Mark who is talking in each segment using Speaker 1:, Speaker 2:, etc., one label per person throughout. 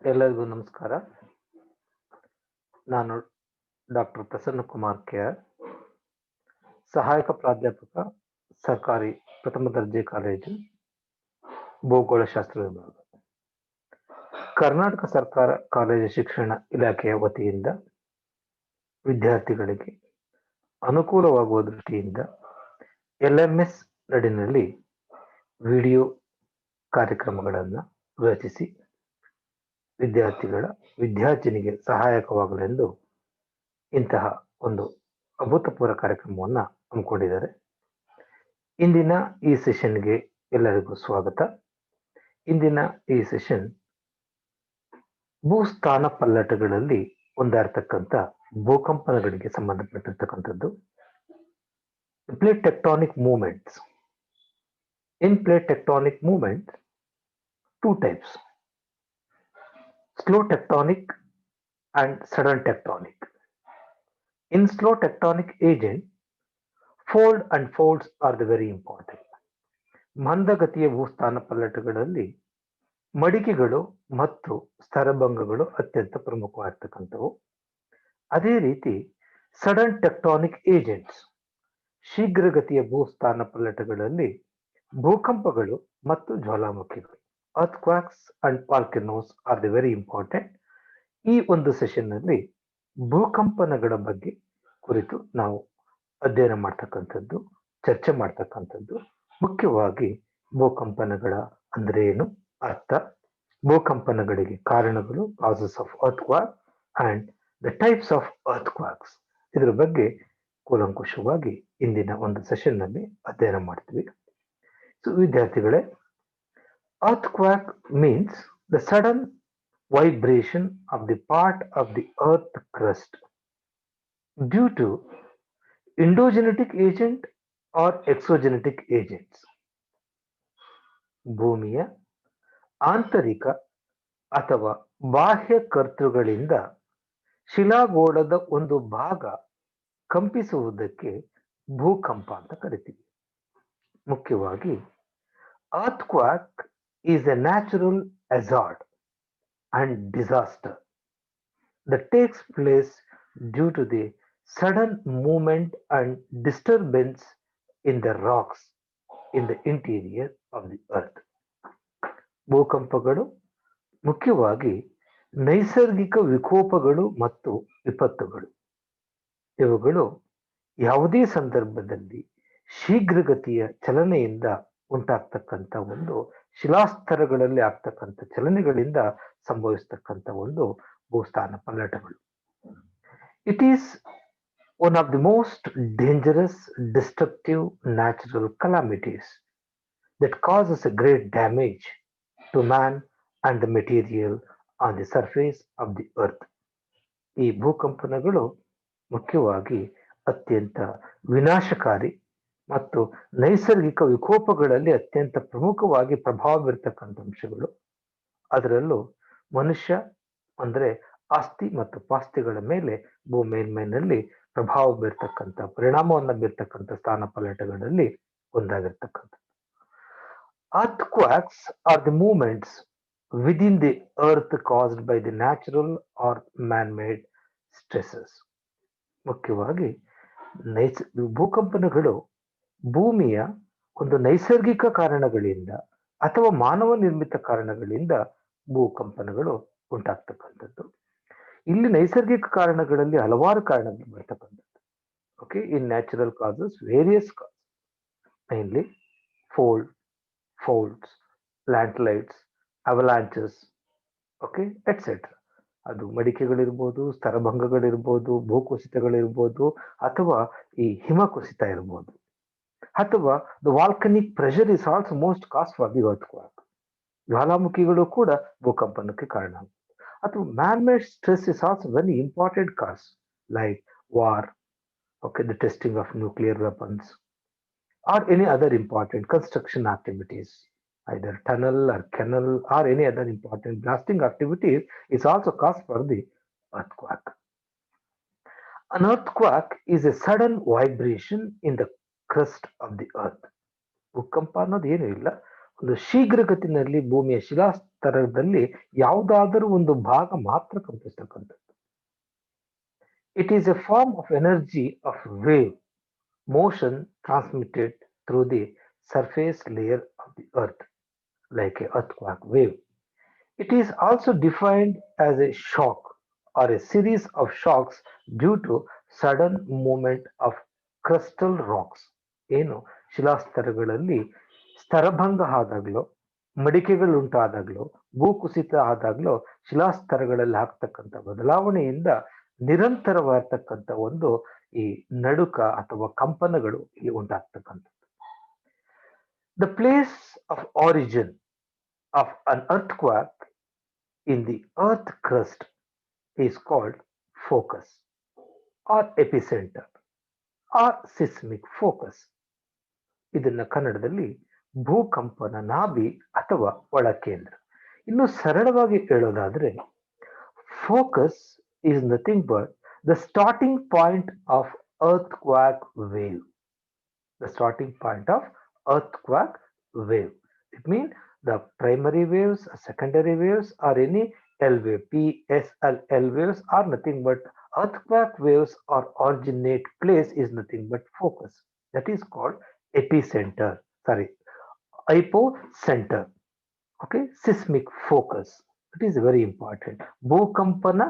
Speaker 1: ಎಲ್ಲರಿಗೂ ನಮಸ್ಕಾರ. ನಾನು ಡಾಕ್ಟರ್ ಪ್ರಸನ್ನ ಕುಮಾರ್ ಕೆಆರ್, ಸಹಾಯಕ ಪ್ರಾಧ್ಯಾಪಕ, ಸರ್ಕಾರಿ ಪ್ರಥಮ ದರ್ಜೆ ಕಾಲೇಜು, ಭೂಗೋಳಶಾಸ್ತ್ರ ವಿಭಾಗ, ಕರ್ನಾಟಕ ಸರ್ಕಾರ ಕಾಲೇಜು ಶಿಕ್ಷಣ ಇಲಾಖೆಯ ವತಿಯಿಂದ ವಿದ್ಯಾರ್ಥಿಗಳಿಗೆ ಅನುಕೂಲವಾಗುವ ದೃಷ್ಟಿಯಿಂದ LMS ನಡಿನಲ್ಲಿ ವಿಡಿಯೋ ಕಾರ್ಯಕ್ರಮಗಳನ್ನು ರಚಿಸಿ ವಿದ್ಯಾರ್ಥಿನಿಗೆ ಸಹಾಯಕವಾಗಲೆಂದು ಇಂತಹ ಒಂದು ಅಭೂತಪೂರ್ವ ಕಾರ್ಯಕ್ರಮವನ್ನು ಹಮ್ಮಿಕೊಂಡಿದ್ದಾರೆ. ಇಂದಿನ ಈ ಸೆಷನ್ಗೆ ಎಲ್ಲರಿಗೂ ಸ್ವಾಗತ. ಇಂದಿನ ಈ ಸೆಷನ್ ಭೂಸ್ಥಾನ ಪಲ್ಲಟಗಳಲ್ಲಿ ಒಂದಾಗಿರ್ತಕ್ಕಂಥ ಭೂಕಂಪನಗಳಿಗೆ ಸಂಬಂಧಪಟ್ಟಿರ್ತಕ್ಕಂಥದ್ದು. Plate tectonic movements. In plate tectonic movement, two types: slow tectonic and sudden tectonic. In slow tectonic agent, fold and folds are the very important. ಮಂದಗತಿಯ ಭೂಸ್ಥಾನ ಪಲ್ಲಟಗಳಲ್ಲಿ ಮಡಿಕೆಗಳು ಮತ್ತು ಸ್ತರಭಂಗಗಳು ಅತ್ಯಂತ ಪ್ರಮುಖವಾಗಿರ್ತಕ್ಕಂಥವು. ಅದೇ ರೀತಿ ಸಡನ್ ಟೆಕ್ಟಾನಿಕ್ ಏಜೆಂಟ್ಸ್, ಶೀಘ್ರಗತಿಯ ಭೂಸ್ಥಾನ ಪಲ್ಲಟಗಳಲ್ಲಿ ಭೂಕಂಪಗಳು ಮತ್ತು ಜ್ವಾಲಾಮುಖಿಗಳು, earthquakes and volcanoes are the very important. ಈ ಒಂದು session ನಲ್ಲಿ ಭೂಕಂಪನಗಳ ಬಗ್ಗೆ ಕುರಿತು ನಾವು ಅಧ್ಯಯನ ಮಾಡ್ತಕ್ಕಂಥದ್ದು, ಚರ್ಚೆ ಮಾಡ್ತಕ್ಕಂಥದ್ದು. ಮುಖ್ಯವಾಗಿ ಭೂಕಂಪನಗಳ ಅಂದ್ರೆ ಏನು, ಅರ್ಥ, ಭೂಕಂಪನಗಳಿಗೆ ಕಾರಣಗಳು, causes of earthquake and the types of earthquakes, ಇದರ ಬಗ್ಗೆ ಕೂಲಂಕುಷವಾಗಿ ಇಂದಿನ ಒಂದು ಸೆಷನ್ ನಲ್ಲಿ ಅಧ್ಯಯನ ಮಾಡ್ತೀವಿ. ಸೊ ವಿದ್ಯಾರ್ಥಿಗಳೇ, earthquake means the sudden vibration of the part of the earth crust due to endogenetic agent or exogenetic agents. ಭೂಮಿಯ ಆಂತರಿಕ ಅಥವಾ ಬಾಹ್ಯ ಕರ್ತೃಗಳಿಂದ ಶಿಲಾಗೋಳದ ಒಂದು ಭಾಗ ಕಂಪಿಸುವುದಕ್ಕೆ ಭೂಕಂಪ ಅಂತ ಕರಿತೀವಿ. ಮುಖ್ಯವಾಗಿ earthquake is a natural hazard and disaster that takes place due to the sudden movement and disturbance in the rocks in the interior of the earth. ಭೂಕಂಪಗಳು ಮುಖ್ಯವಾಗಿ ನೈಸರ್ಗಿಕ ವಿಕೋಪಗಳು ಮತ್ತು ವಿಪತ್ತುಗಳು. ಇವುಗಳು ಯಾವುದೇ ಸಂದರ್ಭದಲ್ಲಿ ಶೀಘ್ರಗತಿಯ ಚಲನೆಯಿಂದ ಉಂಟಾಗ್ತಕ್ಕಂಥ ಒಂದು ಶಿಲಾಸ್ತರಗಳಲ್ಲಿ ಆಗ್ತಕ್ಕಂಥ ಚಲನೆಗಳಿಂದ ಸಂಭವಿಸ್ತಕ್ಕಂಥ ಒಂದು ಭೂಸ್ಥಾನ ಪಲ್ಲಟಗಳು. It is one of the most dangerous destructive natural calamities that causes a great damage to man and the material on the surface of the earth. ಈ ಭೂಕಂಪನಗಳು ಮುಖ್ಯವಾಗಿ ಅತ್ಯಂತ ವಿನಾಶಕಾರಿ ಮತ್ತು ನೈಸರ್ಗಿಕ ವಿಕೋಪಗಳಲ್ಲಿ ಅತ್ಯಂತ ಪ್ರಮುಖವಾಗಿ ಪ್ರಭಾವ ಬೀರ್ತಕ್ಕಂಥ ಅಂಶಗಳು. ಅದರಲ್ಲೂ ಮನುಷ್ಯ ಅಂದ್ರೆ ಆಸ್ತಿ ಮತ್ತು ಪಾಸ್ತಿಗಳ ಮೇಲೆ ಭೂ ಮೇಲ್ಮೈನಲ್ಲಿ ಪ್ರಭಾವ ಬೀರ್ತಕ್ಕಂಥ, ಪರಿಣಾಮವನ್ನು ಬೀರ್ತಕ್ಕಂಥ ಸ್ಥಾನ ಪಲ್ಲಟಗಳಲ್ಲಿ ಒಂದಾಗಿರ್ತಕ್ಕಂಥದ್ದು. Earthquakes are the movements within the earth caused by the natural or man-made stresses. ಮುಖ್ಯವಾಗಿ ಭೂಕಂಪನಗಳು ಭೂಮಿಯ ಒಂದು ನೈಸರ್ಗಿಕ ಕಾರಣಗಳಿಂದ ಅಥವಾ ಮಾನವ ನಿರ್ಮಿತ ಕಾರಣಗಳಿಂದ ಭೂಕಂಪನಗಳು ಉಂಟಾಗ್ತಕ್ಕಂಥದ್ದು. ಇಲ್ಲಿ ನೈಸರ್ಗಿಕ ಕಾರಣಗಳಲ್ಲಿ ಹಲವಾರು ಕಾರಣಗಳು ಬರ್ತಕ್ಕಂಥದ್ದು. Okay, in natural causes various cause, mainly folds, landslides, avalanches, okay, et cetera. ಅದು ಮಡಿಕೆಗಳಿರ್ಬೋದು, ಸ್ತರಭಂಗಗಳಿರ್ಬೋದು, ಭೂಕುಸಿತಗಳಿರ್ಬೋದು, ಅಥವಾ ಈ ಹಿಮಕುಸಿತ ಇರ್ಬೋದು, ಅಥವಾ the volcanic pressure is also most cause for the earthquake. ಜ್ವಾಲಾಮುಖಿಗಳು ಕೂಡ ಭೂಕಂಪನಕ್ಕೆ ಕಾರಣ. ಅಥವಾ man made stress is also very important cause, like war, okay, the testing of nuclear weapons, or any other important construction activities, either tunnel or canal or any other important blasting activities is also cause for the earthquake. An earthquake is a sudden vibration in the crust of the earth. ಭೂಕಂಪ ಅನ್ನೋದು ಏನೂ ಇಲ್ಲ, ಒಂದು ಶೀಘ್ರಗತಿನಲ್ಲಿ ಭೂಮಿಯ ಶಿಲಾಸ್ತರದಲ್ಲಿ ಯಾವುದಾದರೂ ಒಂದು ಭಾಗ ಮಾತ್ರ ಕಂಪಿಸ್ತಕ್ಕಂಥದ್ದು. It is a form of energy of wave motion transmitted through the surface layer of the earth, like a earthquake wave. It is also defined as a shock or a series of shocks due to sudden movement of crustal rocks. ಏನು ಶಿಲಾಸ್ತರಗಳಲ್ಲಿ ಸ್ತರಭಂಗ ಆದಾಗ್ಲೋ, ಮಡಿಕೆಗಳುಂಟಾದಾಗ್ಲೋ, ಭೂಕುಸಿತ ಆದಾಗ್ಲೋ ಶಿಲಾಸ್ತರಗಳಲ್ಲಿ ಆಗ್ತಕ್ಕಂಥ ಬದಲಾವಣೆಯಿಂದ ನಿರಂತರವಾಗಿರ್ತಕ್ಕಂಥ ಒಂದು ಈ ನಡುಕ ಅಥವಾ ಕಂಪನಗಳು ಇಲ್ಲಿ ಉಂಟಾಗ್ತಕ್ಕಂಥದ್ದು. The place of origin of an earthquake in the earth crust is called focus or epicenter or seismic focus. ಇದನ್ನ ಕನ್ನಡದಲ್ಲಿ ಭೂಕಂಪನ ನಾಭಿ ಅಥವಾ ಒಳಕೇಂದ್ರ. ಇನ್ನು ಸರಳವಾಗಿ ಹೇಳೋದಾದ್ರೆ focus is nothing but the starting point of earthquake wave. The starting point of earthquake wave. It means the primary waves, secondary waves, or any L wave, P, S, L waves are nothing but earthquake waves or originate place is nothing but focus. That is called epicenter. Sorry, hypocenter. Okay, seismic focus. It is very important. ಭೂಕಂಪನ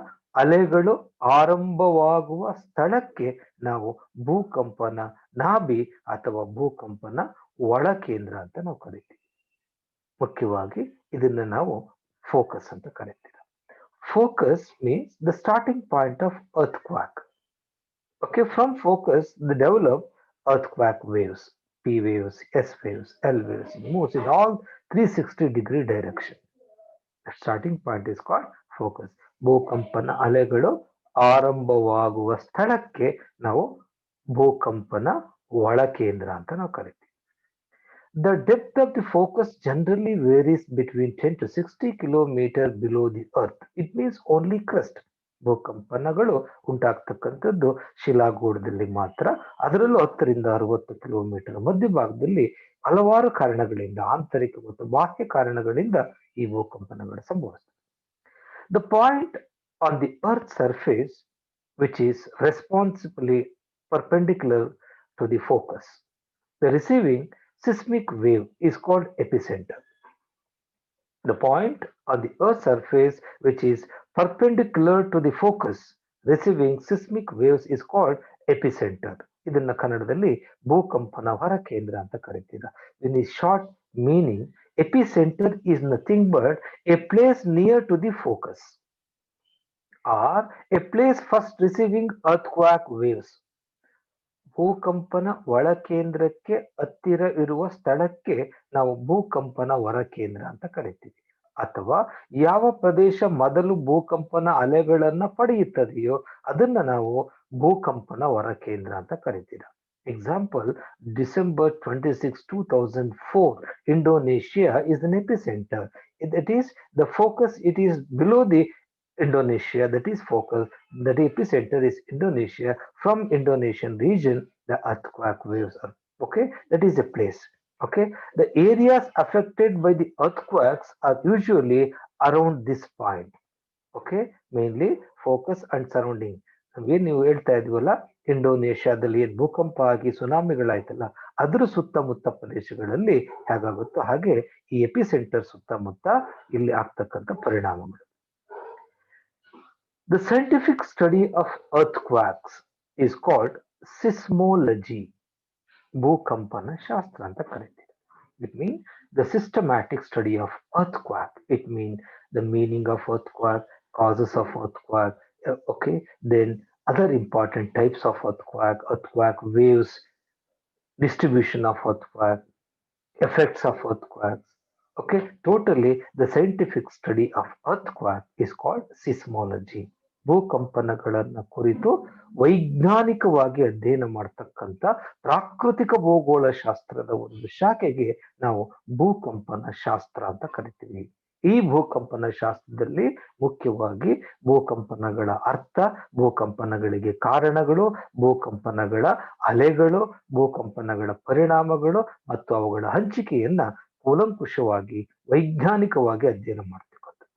Speaker 1: ಅಲೆಗಳು ಆರಂಭವಾಗುವ ಸ್ಥಳಕ್ಕೆ ನಾವು ಭೂಕಂಪನ ನಾಭಿ ಅಥವಾ ಭೂಕಂಪನ ಒಳಕೇಂದ್ರ ಅಂತ ನಾವು ಕರಿತೀವಿ. ಮುಖ್ಯವಾಗಿ ಇದನ್ನ ನಾವು ಫೋಕಸ್ ಅಂತ ಕರಿತೀವಿ. Focus means the starting point of earthquake. Okay, from focus they develop earthquake waves, P waves, S waves, L waves, moves in all 360-degree direction. The starting point is called focus. ಭೂಕಂಪನ ಅಲೆಗಳು ಆರಂಭವಾಗುವ ಸ್ಥಳಕ್ಕೆ ನಾವು ಭೂಕಂಪನ ಒಳಕೇಂದ್ರ ಅಂತ ನಾವು ಕರಿತೀವಿ. The depth of the focus generally varies between 10 to 60 kilometers below the earth. It means only crust. ಭೂಕಂಪನಗಳು ಉಂಟಾಗ್ತಕ್ಕಂಥದ್ದು ಶಿಲಾಗೋಳದಲ್ಲಿ ಮಾತ್ರ. ಅದರಲ್ಲೂ 10 ರಿಂದ 60 ಕಿಲೋಮೀಟರ್ ಮಧ್ಯಭಾಗದಲ್ಲಿ ಹಲವಾರು ಕಾರಣಗಳಿಂದ, ಆಂತರಿಕ ಮತ್ತು ಬಾಹ್ಯ ಕಾರಣಗಳಿಂದ ಈ ಭೂಕಂಪನಗಳು ಸಂಭವಿಸುತ್ತವೆ. The point on the earth's surface which is responsibly perpendicular to the focus, the receiving seismic wave is called epicenter. The point on the earth's surface which is perpendicular to the focus receiving seismic waves is called epicenter. ಇದನ್ನ ಕನ್ನಡದಲ್ಲಿ ಭೂಕಂಪನ ಹೊರಕೇಂದ್ರ ಅಂತ ಕರೀತೀರಾ. In the short meaning, epicenter is nothing but a place near to the focus or a place first receiving earthquake waves. ಭೂಕಂಪನ ಒಳಕೇಂದ್ರಕ್ಕೆ ಹತ್ತಿರ ಇರುವ ಸ್ಥಳಕ್ಕೆ ನಾವು ಭೂಕಂಪನ ಹೊರಕೇಂದ್ರ ಅಂತ ಕರಿತೀವಿ. ಅಥವಾ ಯಾವ ಪ್ರದೇಶ ಮೊದಲು ಭೂಕಂಪನ ಅಲೆಗಳನ್ನ ಪಡೆಯುತ್ತದೆಯೋ ಅದನ್ನ ನಾವು ಭೂಕಂಪನ ಹೊರಕೇಂದ್ರ ಅಂತ ಕರಿತೀರ. Example, December 26, 2004, Indonesia is an epicenter. That is the focus, it is below the Indonesia, that is focus, that epicenter is Indonesia. From Indonesian region the earthquake waves are, okay, that is a place. Okay, the areas affected by the earthquakes are usually around this point. Okay, mainly focus and surrounding. ನಮಗೆ ನೀವು ಹೇಳ್ತಾ ಇದ್ವಲ್ಲ, ಇಂಡೋನೇಷ್ಯಾದಲ್ಲಿ ಏನ್ ಭೂಕಂಪ ಆಗಿ ಸುನಾಮಿಗಳಾಯ್ತಲ್ಲ, ಅದರ ಸುತ್ತಮುತ್ತ ಪ್ರದೇಶಗಳಲ್ಲಿ ಹೇಗಾಗುತ್ತೋ ಹಾಗೆ ಈ ಎಪಿಸೆಂಟರ್ ಸುತ್ತಮುತ್ತ ಇಲ್ಲಿ ಆಗ್ತಕ್ಕಂಥ ಪರಿಣಾಮಗಳು. The scientific study of earthquakes is called seismology. ಭೂಕಂಪನ ಶಾಸ್ತ್ರ ಅಂತ ಕರೀತೀವಿ. It means the systematic study of earthquake. It means the meaning of earthquake, causes of earthquake, okay, then other important types of earthquake, earthquake waves, distribution of earthquake, effects of earthquakes. Okay, totally the scientific study of earthquake is called seismology. ಭೂಕಂಪನಗಳನ್ನ ಕುರಿತು ವೈಜ್ಞಾನಿಕವಾಗಿ ಅಧ್ಯಯನ ಮಾಡತಕ್ಕಂಥ ಪ್ರಾಕೃತಿಕ ಭೂಗೋಳ ಶಾಸ್ತ್ರದ ಒಂದು ಶಾಖೆಗೆ ನಾವು ಭೂಕಂಪನ ಶಾಸ್ತ್ರ ಅಂತ ಕರಿತೀವಿ. ಈ ಭೂಕಂಪನ ಶಾಸ್ತ್ರದಲ್ಲಿ ಮುಖ್ಯವಾಗಿ ಭೂಕಂಪನಗಳ ಅರ್ಥ, ಭೂಕಂಪನಗಳಿಗೆ ಕಾರಣಗಳು, ಭೂಕಂಪನಗಳ ಅಲೆಗಳು, ಭೂಕಂಪನಗಳ ಪರಿಣಾಮಗಳು ಮತ್ತು ಅವುಗಳ ಹಂಚಿಕೆಯನ್ನ ಕೂಲಂಕುಷವಾಗಿ ವೈಜ್ಞಾನಿಕವಾಗಿ ಅಧ್ಯಯನ ಮಾಡ್ತಕ್ಕಂಥದ್ದು.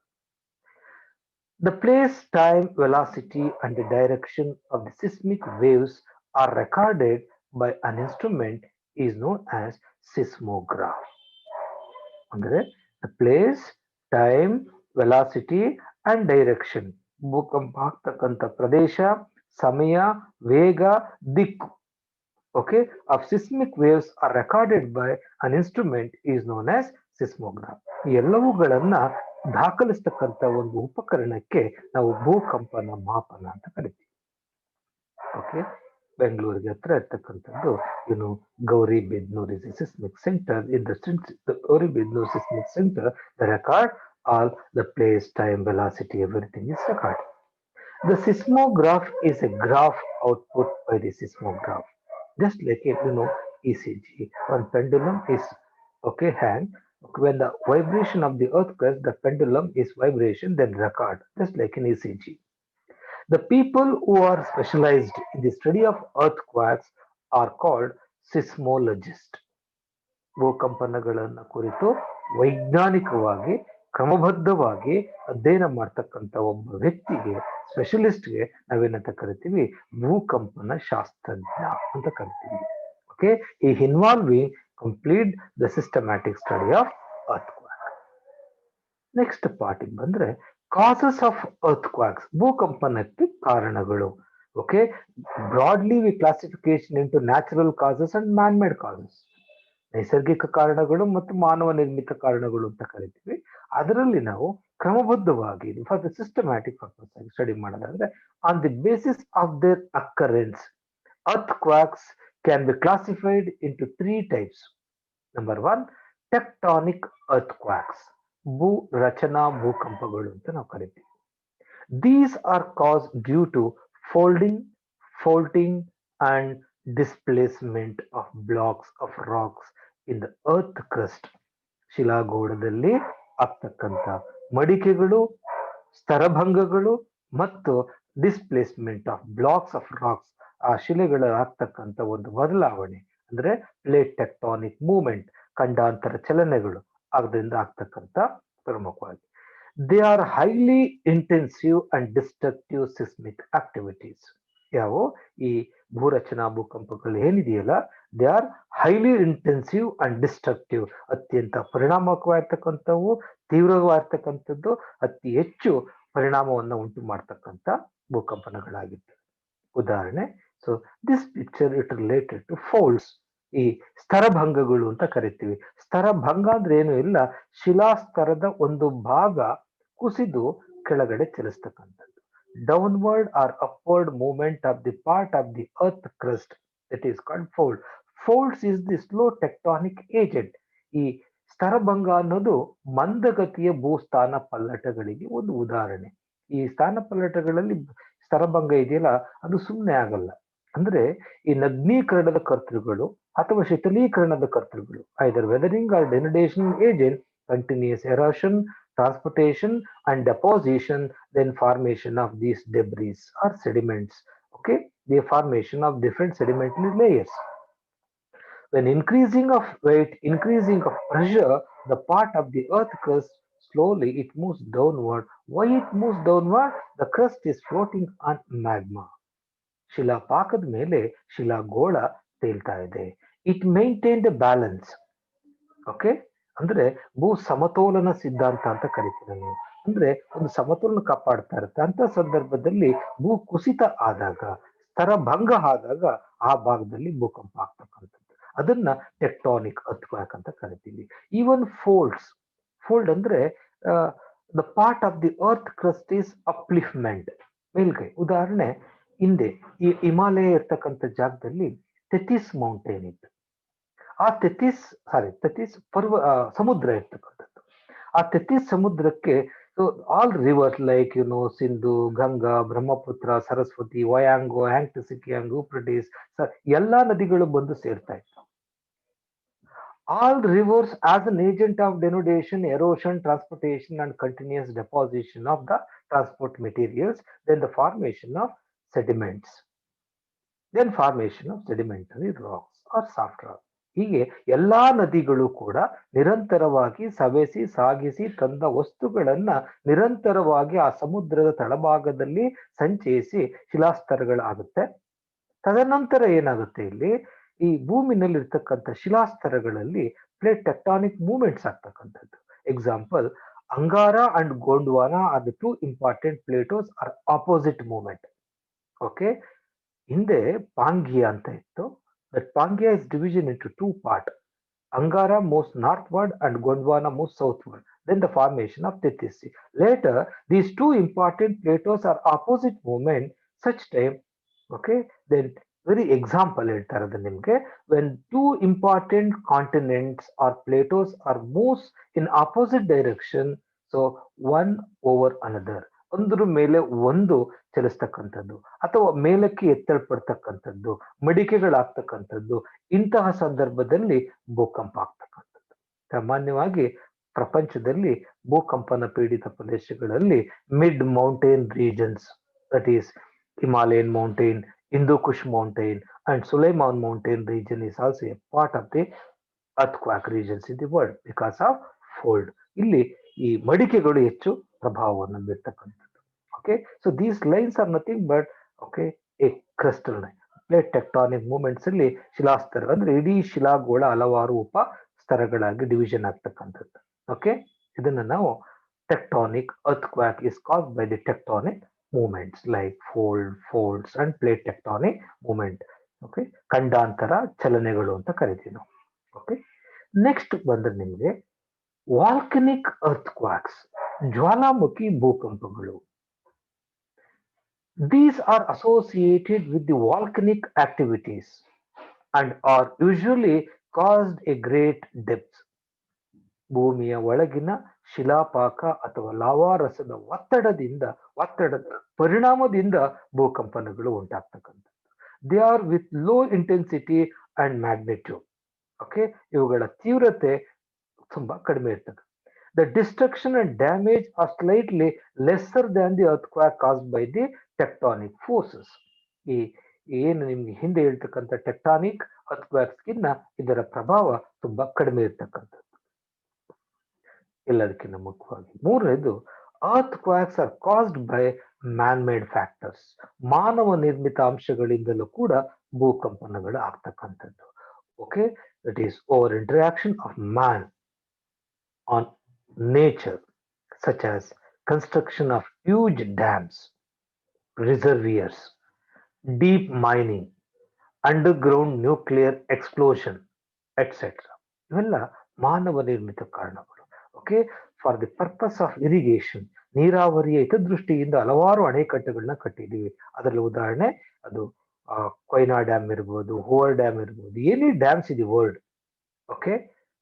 Speaker 1: The place, time, velocity and the direction of the seismic waves are recorded by an instrument is known as seismograph. ಅಂದರೆ the place, time, velocity and direction, ಭೂಕಂಪ ಆಗ್ತಕ್ಕಂಥ ಪ್ರದೇಶ, ಸಮಯ, ವೇಗ, ದಿಕ್ಕು, okay, of seismic waves are recorded by an instrument is known as seismograph. ಈ ಎಲ್ಲವುಗಳನ್ನ ದಾಖಲಿಸ್ತಕ್ಕಂಥ ಒಂದು ಉಪಕರಣಕ್ಕೆ ನಾವು ಭೂಕಂಪನ ಮಾಪನ ಅಂತ ಕರಿತೀವಿ. ಓಕೆ, ಬೆಂಗಳೂರಿಗೆ ಹತ್ರ ಇರ್ತಕ್ಕಂಥದ್ದು ಏನು, Gauribidanur is a seismic center. In the Gauribidanur seismic center, the record all the place, time, velocity, everything is recorded. The seismograph is a graph output by the seismograph. Just like ECG, when pendulum is hang, when the vibration of the earth crust, the pendulum is vibration, then record, just like in ECG. The people who are specialized in the study of earthquakes are called seismologists. ಭೂಕಂಪನಗಳನ್ನು ಕುರಿತು ವೈಜ್ಞಾನಿಕವಾಗಿ ಕ್ರಮಬದ್ಧವಾಗಿ ಅಧ್ಯಯನ ಮಾಡ್ತಕ್ಕಂಥ ಒಬ್ಬ ವ್ಯಕ್ತಿಗೆ, ಸ್ಪೆಷಲಿಸ್ಟ್ಗೆ ನಾವೇನಂತ ಕರಿತೀವಿ, ಭೂಕಂಪನ ಶಾಸ್ತ್ರಜ್ಞ ಅಂತ ಕರಿತೀವಿ. ಓಕೆ, ಈ involving complete the systematic study of earthquake. Next ಪಾರ್ಟಿಗೆ ಬಂದ್ರೆ ಕಾಸಸ್ ಆಫ್ ಅರ್ಥ್ಕ್ವಾಕ್ಸ್, ಭೂಕಂಪನಕ್ಕೆ ಕಾರಣಗಳು. Okay, broadly we classification into natural causes and man made causes. ನೈಸರ್ಗಿಕ ಕಾರಣಗಳು ಮತ್ತು ಮಾನವ ನಿರ್ಮಿತ ಕಾರಣಗಳು ಅಂತ ಕರಿತೀವಿ. ಅದರಲ್ಲಿ ನಾವು ಕ್ರಮಬದ್ಧವಾಗಿ ಫಾರ್ ದ ಸಿಸ್ಟಮ್ಯಾಟಿಕ್ ಪರ್ಪಸ್ ಆಗಿ ಸ್ಟಡಿ ಮಾಡೋದಾದ್ರೆ, on the basis of their occurrence, earthquakes can be classified into 3 types. Number 1, tectonic earthquakes, ಭೂ ರಚನಾ ಭೂಕಂಪಗಳು ಅಂತ ನಾವು ಕರಿತೀವಿ. These are caused due to folding, faulting and displacement of blocks of rocks in the earth crust. ಶಿಲಾಗೋಳದಲ್ಲಿ ಆಗ್ತಕ್ಕಂಥ ಮಡಿಕೆಗಳು, ಸ್ತರಭಂಗಗಳು ಮತ್ತು displacement of blocks of racks, ಆ ಶಿಲೆಗಳ ಆಗ್ತಕ್ಕಂಥ ಒಂದು ಬದಲಾವಣೆ ಅಂದ್ರೆ ಪ್ಲೇಟ್ ಟೆಕ್ಟಾನಿಕ್ ಮೂವ್ಮೆಂಟ್, ಖಂಡಾಂತರ ಚಲನೆಗಳು ಅದರಿಂದ ಆಗ್ತಕ್ಕಂಥ ಪ್ರಮುಖವಾಗಿ. They are highly intensive and destructive seismic activities. ಯಾವ ಈ ಭೂರಚನಾ ಭೂಕಂಪಗಳು ಏನಿದೆಯಲ್ಲ, they are highly intensive and destructive, ಅತ್ಯಂತ ಪರಿಣಾಮಕಾರಿಯಾಗಿರ್ತಕ್ಕಂಥವು, ತೀವ್ರವಾಗಿರ್ತಕ್ಕಂಥದ್ದು, ಅತಿ ಹೆಚ್ಚು ಪರಿಣಾಮವನ್ನು ಉಂಟು ಮಾಡ್ತಕ್ಕಂಥ ಭೂಕಂಪನಗಳಾಗಿರ್ತವೆ. ಉದಾಹರಣೆ, so this picture it related to folds, ಈ ಸ್ತರಭಂಗಗಳು ಅಂತ ಕರಿತೀವಿ. ಸ್ತರಭಂಗ ಅಂದ್ರೆ ಏನು ಇಲ್ಲ, ಶಿಲಾಸ್ತರದ ಒಂದು ಭಾಗ ಕುಸಿದು ಕೆಳಗಡೆ ಚಲಿಸ್ತಕ್ಕಂಥದ್ದು. Downward or upward movement of the part of the earth crust, that is called fold. Folds is the slow tectonic agent. ಈ ಸ್ತರಭಂಗ ಅನ್ನೋದು ಮಂದಗತಿಯ ಭೂಸ್ಥಾನ ಪಲ್ಲಟಗಳಿಗೆ ಒಂದು ಉದಾಹರಣೆ. ಈ ಸ್ಥಾನ ಪಲ್ಲಟಗಳಲ್ಲಿ ಸ್ತರಭಂಗ ಇದೆಯಲ್ಲ, ಅದು ಸುಮ್ಮನೆ ಆಗಲ್ಲ. ಅಂದ್ರೆ ಈ ನಗ್ನೀಕರಣದ ಕರ್ತೃಗಳು ಅಥವಾ ಶೀತಲೀಕರಣದ ಕರ್ತೃಗಳು, either weathering or denudation agent, continuous erosion, transportation and deposition, then formation of these debris or sediments. Okay, the formation of different sedimentary layers. When increasing of weight, increasing of pressure, the part of the earth crust slowly it moves downward. Why it moves downward? The crust is floating on magma. ಶಿಲಾಪಾಕದ ಮೇಲೆ ಶಿಲಾಗೋಳ ತೇಲ್ತಾ ಇದೆ. It maintain the balance. Okay, ಅಂದ್ರೆ ಭೂ ಸಮತೋಲನ ಸಿದ್ಧಾಂತ ಅಂತ ಕರಿತೀವಿ ನಾವು. ಅಂದ್ರೆ ಒಂದು ಸಮತೋಲನ ಕಾಪಾಡ್ತಾ ಇರುತ್ತೆ. ಅಂತ ಸಂದರ್ಭದಲ್ಲಿ ಭೂ ಕುಸಿತ ಆದಾಗ, ಸ್ತರಭಂಗ ಆದಾಗ ಆ ಭಾಗದಲ್ಲಿ ಭೂಕಂಪ ಆಗ್ತಕ್ಕಂಥದ್ದು, ಅದನ್ನ ಟೆಕ್ಟಾನಿಕ್ ಅರ್ಥ್ಕ್ವಾಕ್ ಅಂತ ಕರಿತೀವಿ. ಈವನ್ ಫೋಲ್ಡ್ಸ್, ಫೋಲ್ಡ್ ಅಂದ್ರೆ the part of the earth crust is upliftment, ಮೇಲ್ಗೈ. ಉದಾಹರಣೆ, ಹಿಂದೆ ಈ ಹಿಮಾಲಯ ಇರ್ತಕ್ಕಂಥ ಜಾಗದಲ್ಲಿ ತೆತಿಸ್ ಮೌಂಟೇನ್ ಇತ್ತು. ಆ ತೆತಿಸ್ ಸಮುದ್ರ ಇರ್ತಕ್ಕಂಥದ್ದು. ಆ ತೆತಿಸ್ ಸಮುದ್ರಕ್ಕೆ all rivers like Sindhu, Ganga, Brahmaputra, Saraswati, ವಯಾಂಗೋ, ಹ್ಯಾಂಗ್ಟಸಿಕಿಯಾಂಗ್, ಯೂಫ್ರಟಿಸ್, ಎಲ್ಲಾ ನದಿಗಳು ಬಂದು ಸೇರ್ತಾ ಇತ್ತು. All rivers as an agent of denudation, erosion, transportation and continuous deposition of the transport materials, then the formation of sediments, then formation of sedimentary rocks or soft rock. ಹೀಗೆ ಎಲ್ಲಾ ನದಿಗಳು ಕೂಡ ನಿರಂತರವಾಗಿ ಸವೆಸಿ ಸಾಗಿಸಿ ತಂದ ವಸ್ತುಗಳನ್ನ ನಿರಂತರವಾಗಿ ಆ ಸಮುದ್ರದ ತಳಭಾಗದಲ್ಲಿ ಸಂಚಯಿಸಿ ಶಿಲಾಸ್ತರಗಳಾಗುತ್ತೆ. ತದನಂತರ ಏನಾಗುತ್ತೆ ಇಲ್ಲಿ ಈ ಭೂಮಿನಲ್ಲಿ ಇರ್ತಕ್ಕಂಥ ಶಿಲಾಸ್ತರಗಳಲ್ಲಿ ಪ್ಲೇಟ್ ಟೆಕ್ಟಾನಿಕ್ ಮೂವ್ಮೆಂಟ್ಸ್ ಆಗ್ತಕ್ಕಂಥದ್ದು. Example, Angara and Gondwana are the two important plates are opposite movement. Okay, ಹಿಂದೆ ಪಾಂಗಿಯಾ ಅಂತ ಇತ್ತು. That Pangaea is division into two part. Angara moves northward and Gondwana moves southward. Then the formation of Tethys Sea. Later, these two important plateaus are opposite movement. Such time, okay, then very example ಹೇಳ್ತಾರದು ನಿಮ್ಗೆ, when two important continents or plateaus are moves in opposite direction, so one over another. ಒಂದ್ರ ಮೇಲೆ ಒಂದು ಚಲಿಸ್ತಕ್ಕಂಥದ್ದು ಅಥವಾ ಮೇಲಕ್ಕೆ ಎತ್ತಲ್ಪಡ್ತಕ್ಕಂಥದ್ದು, ಮಡಿಕೆಗಳಾಗ್ತಕ್ಕಂಥದ್ದು, ಇಂತಹ ಸಂದರ್ಭದಲ್ಲಿ ಭೂಕಂಪ ಆಗ್ತಕ್ಕಂಥದ್ದು. ಸಾಮಾನ್ಯವಾಗಿ ಪ್ರಪಂಚದಲ್ಲಿ ಭೂಕಂಪನ ಪೀಡಿತ ಪ್ರದೇಶಗಳಲ್ಲಿ mid mountain regions, that is Himalayan mountain, Hindu Kush mountain and Sulaiman mountain region is also a part of the earthquake regions in the world because of fold. ಇಲ್ಲಿ ಈ ಮಡಿಕೆಗಳು ಹೆಚ್ಚು ಪ್ರಭಾವವನ್ನು ಬೀರ್ತಕ್ಕಂಥದ್ದು. Okay, so these lines are nothing but okay a crystal line. Plate tectonic movements ಅಲ್ಲಿ ಶಿಲಾಸ್ತರ ಅಂದ್ರೆ ಇಡೀ ಶಿಲಾಗೋಳ ಹಲವಾರು ಉಪ ಸ್ತರಗಳಾಗಿ ಡಿವಿಷನ್ ಆಗ್ತಕ್ಕಂಥದ್ದು. ಓಕೆ, ಇದನ್ನ ನಾವು tectonic earthquake is caused by the tectonic movements like folds and plate tectonic movement. Okay, ಖಂಡಾಂತರ ಚಲನೆಗಳು ಅಂತ ಕರಿತೀವಿ ನಾವು. ಓಕೆ, ನೆಕ್ಸ್ಟ್ ಬಂದ್ರೆ ನಿಮಗೆ ವಾಲ್ಕನಿಕ್ earthquakes, ಜ್ವಾಲಾಮುಖಿ ಭೂಕಂಪಗಳು. These are associated with the volcanic activities and are usually caused a great depth. ಭೂಮಿಯ ಒಳಗಿನ ಶಿಲಾಪಾಕ ಅಥವಾ ಲಾವಾರಸದ ಒತ್ತಡದ ಪರಿಣಾಮದಿಂದ ಭೂಕಂಪನಗಳು ಉಂಟಾಗ್ತಕ್ಕಂಥದ್ದು. They are with low intensity and magnitude. Okay, ಇವುಗಳ ತೀವ್ರತೆ ತುಂಬಾ ಕಡಿಮೆ ಇರ್ತದೆ. The destruction and damage are slightly lesser than the earthquake caused by the tectonic forces. ಈ ಏನು ನಿಮ್ಗೆ ಹಿಂದೆ ಹೇಳ್ತಕ್ಕಂಥ ಟೆಕ್ಟಾನಿಕ್ earthquakesಗಿನ್ನ ಇದರ ಪ್ರಭಾವ ತುಂಬಾ ಕಡಿಮೆ ಇರ್ತಕ್ಕಂಥದ್ದು. ಎಲ್ಲದಕ್ಕಿಂತ ಮುಖ್ಯವಾಗಿ ಮೂರನೇದು, earthquakes are caused by man-made factors. ಮಾನವ ನಿರ್ಮಿತ ಅಂಶಗಳಿಂದಲೂ ಕೂಡ ಭೂಕಂಪನಗಳು ಆಗ್ತಕ್ಕಂಥದ್ದು. Okay, that is over interaction of man on nature, such as construction of huge dams, reservoirs, deep mining, underground nuclear explosion, etc. ಇವೆಲ್ಲ ಮಾನವ ನಿರ್ಮಿತ ಕಾರಣಗಳು. Okay, for the purpose of irrigation, ನೀರಾವರಿಯ ಹಿತದೃಷ್ಟಿಯಿಂದ ಹಲವಾರು ಅಣೆಕಟ್ಟುಗಳನ್ನ ಕಟ್ಟಿದ್ದೀವಿ. ಅದರಲ್ಲಿ ಉದಾಹರಣೆ ಅದು ಕೊಯ್ನಾ ಡ್ಯಾಮ್ ಇರ್ಬೋದು, ಹೋವರ್ ಡ್ಯಾಮ್ ಇರ್ಬೋದು, any dams in the world. Okay,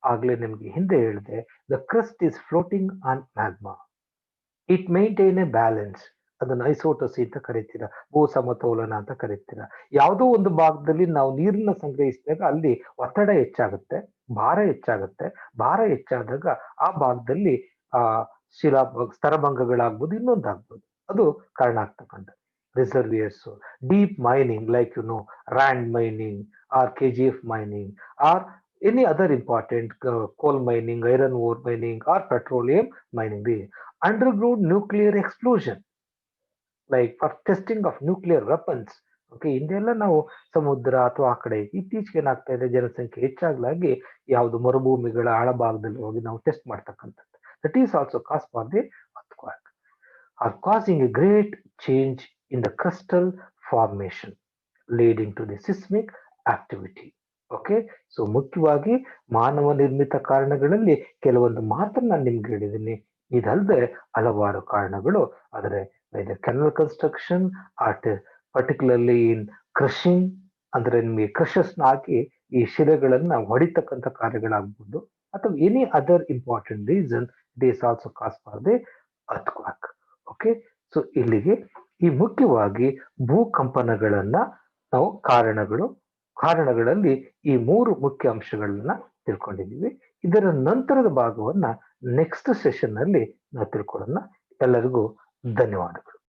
Speaker 1: ಆಗ್ಲೇ ನಿಮ್ಗೆ ಹಿಂದೆ ಹೇಳಿದೆ, the crust is floating on magma. It maintain a balance. ಅದನ್ನು ಐಸೋಟಸಿ ಅಂತ ಕರಿತೀರ, ಭೂ ಸಮತೋಲನ ಅಂತ ಕರಿತೀರ. ಯಾವುದೋ ಒಂದು ಭಾಗದಲ್ಲಿ ನಾವು ನೀರನ್ನ ಸಂಗ್ರಹಿಸಿದಾಗ ಅಲ್ಲಿ ಒತ್ತಡ ಹೆಚ್ಚಾಗುತ್ತೆ, ಭಾರ ಹೆಚ್ಚಾಗುತ್ತೆ. ಭಾರ ಹೆಚ್ಚಾದಾಗ ಆ ಭಾಗದಲ್ಲಿ ಶಿಲಾ ಸ್ತರಭಂಗಗಳಾಗ್ಬೋದು, ಇನ್ನೊಂದಾಗ್ಬೋದು. ಅದು ಕಾರಣ ಆಗ್ತಕ್ಕಂಥ reservoirs. Deep mining like Rand mining or KGF mining or any other important coal mining, iron ore mining or petroleum mining. The underground nuclear explosion, like for testing of nuclear weapons. Okay, ಇದೆಲ್ಲ ನಾವು ಸಮುದ್ರ ಅಥವಾ ಆ ಕಡೆ ಇತ್ತೀಚೆಗೆ ಏನಾಗ್ತಾ ಇದೆ, ಜನಸಂಖ್ಯೆ ಹೆಚ್ಚಾಗ್ಲಾಗಿ ಯಾವುದು ಮರುಭೂಮಿಗಳ ಆಳಭಾಗದಲ್ಲಿ ಹೋಗಿ ನಾವು ಟೆಸ್ಟ್ ಮಾಡ್ತಕ್ಕಂಥದ್ದು. That is also cause for the earthquake, are causing a great change in the crustal formation leading to the seismic activity. Okay, so ಮುಖ್ಯವಾಗಿ ಮಾನವ ನಿರ್ಮಿತ ಕಾರಣಗಳಲ್ಲಿ ಕೆಲವೊಂದು ಮಾತ್ರ ನಾನು ನಿಮ್ಗೆ ಹೇಳಿದ್ದೀನಿ. ಇದಲ್ಲದೆ ಹಲವಾರು ಕಾರಣಗಳು, ಆದರೆ canal construction at particularly in crushing, ಅಂದ್ರೆ ನಿಮಗೆ ಕ್ರಷಸ್ ಹಾಕಿ ಈ ಶಿಲೆಗಳನ್ನ ಹೊಡಿತಕ್ಕಂಥ ಕಾರ್ಯಗಳಾಗ್ಬೋದು, ಅಥವಾ any other important reason it is also cause for the earthquake. Okay, so ಇಲ್ಲಿಗೆ ಈ ಮುಖ್ಯವಾಗಿ ಭೂಕಂಪನಗಳನ್ನ ನಾವು ಕಾರಣಗಳಲ್ಲಿ ಈ ಮೂರು ಮುಖ್ಯ ಅಂಶಗಳನ್ನ ತಿಳ್ಕೊಂಡಿದ್ದೀವಿ. ಇದರ ನಂತರದ ಭಾಗವನ್ನ ನೆಕ್ಸ್ಟ್ ಸೆಷನ್ ನಲ್ಲಿ ನಾವು ತಿಳ್ಕೊಳ್ಳೋಣ. ಎಲ್ಲರಿಗೂ ಧನ್ಯವಾದಗಳು.